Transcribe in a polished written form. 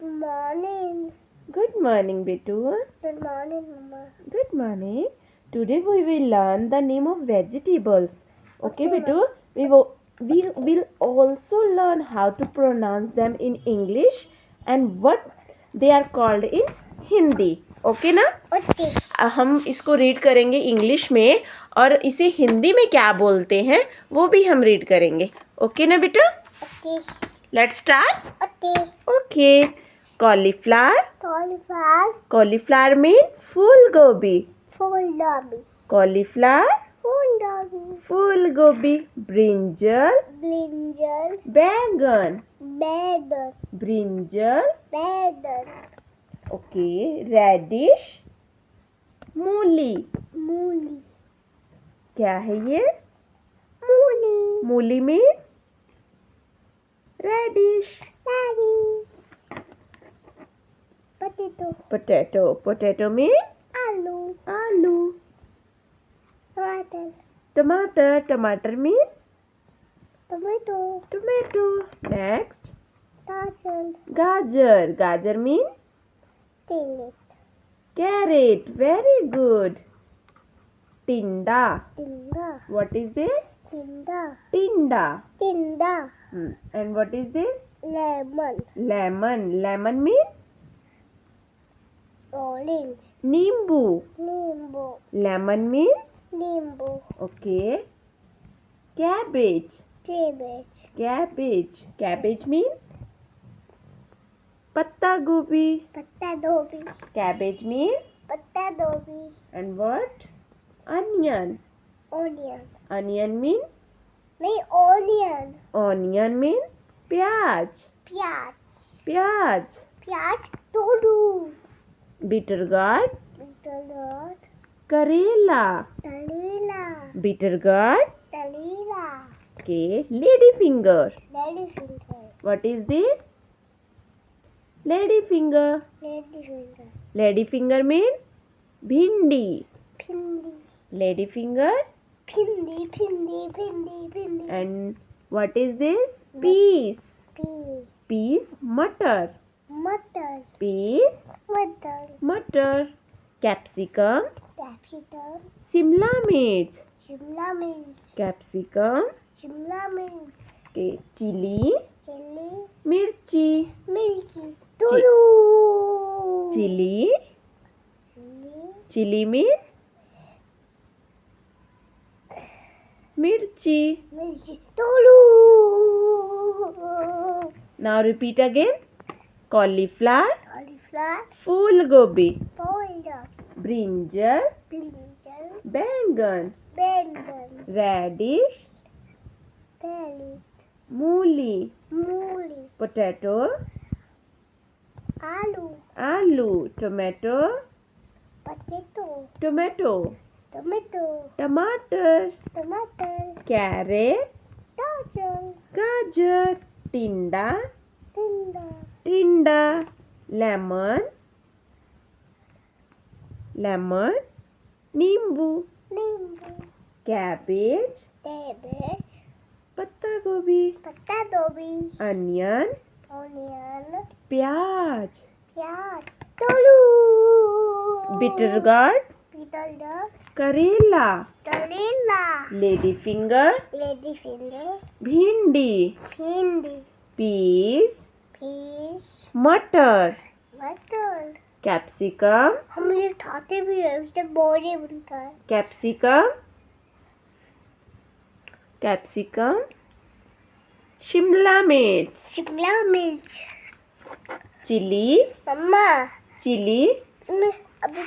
morning. Good morning, Betu. Good morning, Mama. Good morning. Today we will learn the name of vegetables. Okay, Okay, Betu. We will also learn how to pronounce them in English and what they are called in Hindi. Okay ना? Okay. हम इसको read करेंगे English में और इसे हिंदी में क्या बोलते हैं वो भी हम रीड करेंगे. ओके ना बेटा? Okay. Let's start. Okay. Okay. Cauliflower. Cauliflower. Cauliflower mean फूल गोभी. Full lobby. Cauliflower. Full lobby. फूल गोभी. ब्रिंजल. Brinjal. बैंगन. Bagan. Brinjal. Bagan. Okay. Radish. मूली. Mooli. क्या है ये? Mooli. मूली mean radish. Daddy. Potato. Potato. Potato mean Aloo. आलू. Tomato. टमाटर. टमाटर mean Tomato. Tomato. Next. Tassel. गाजर. गाजर mean Tillit. Carrot. Very good. टिंडा. Tinda. What is this? Tinda. Tinda. Tinda. And what is this? Lemon. Lemon. Lemon mean Orange. नींबू. Nimbu. Lemon mean Nimbu. okay. Cabbage. Cabbage. Cabbage. Cabbage mean पत्ता गोभी. Patta gobi. Cabbage mean Patta gobi. and what? Onion. Onion. Onion mean नहीं onion. onion mean प्याज. प्याज. प्याज. प्याज तोड़ू. bitter gourd. बिटरगार्ड. करेला. तलीला. bitter gourd. तलीला. Okay. Lady finger. Lady finger. What is this? Lady finger. Lady finger. Lady finger mean भिंडी. भिंडी. Lady finger. भिंडी भिंडी भिंडी भिंडी. And what is this? Peas. P. Peas. मटर. मटर. Peas. मटर. मटर. Capsicum. कैप्सिकम. शिमला मिर्च. शिमला मिर्च. Capsicum. शिमला मिर्च. Okay. Chili. चिल्ली. मिर्ची. मिर्ची. तोड़ू. Chili. चिल्ली. Chili mean मिर्ची. मिर्ची. तोड़ू. Now repeat again. Cauliflower. Cauliflower. फूल गोभी. पोल्डर. ब्रिंजल. ब्रिंजल. बैंगन. बैंगन. रेडिश. पैलिट. मूली. मूली. पोटैटो. आलू. आलू. टोमेटो. पोटैटो. टोमेटो. टोमेटो. टमाटर. टमाटर. कैरेट. गाजर. गाजर. टिंडा. टिंडा. टिंडा. लेमन. लेमन. नींबू. नींबू. कैबेज. कैबेज. पत्ता गोभी. पत्ता गोभी. अनियन. ऑनियन. प्याज. प्याज. तोड़ू. Bitter gourd. बिटरगार्ड. करेला. करेला. Lady finger. Lady finger. भिंडी. भिंडी. पीस. फिश. मटर. मटर. कैप्सिकम. हम ये खाते भी है उससे बोरे बनता है. कैप्सिकम. कैप्सिकम. शिमला मिर्च. शिमला मिर्च. चिली. मम्मा चिली. मैं अभी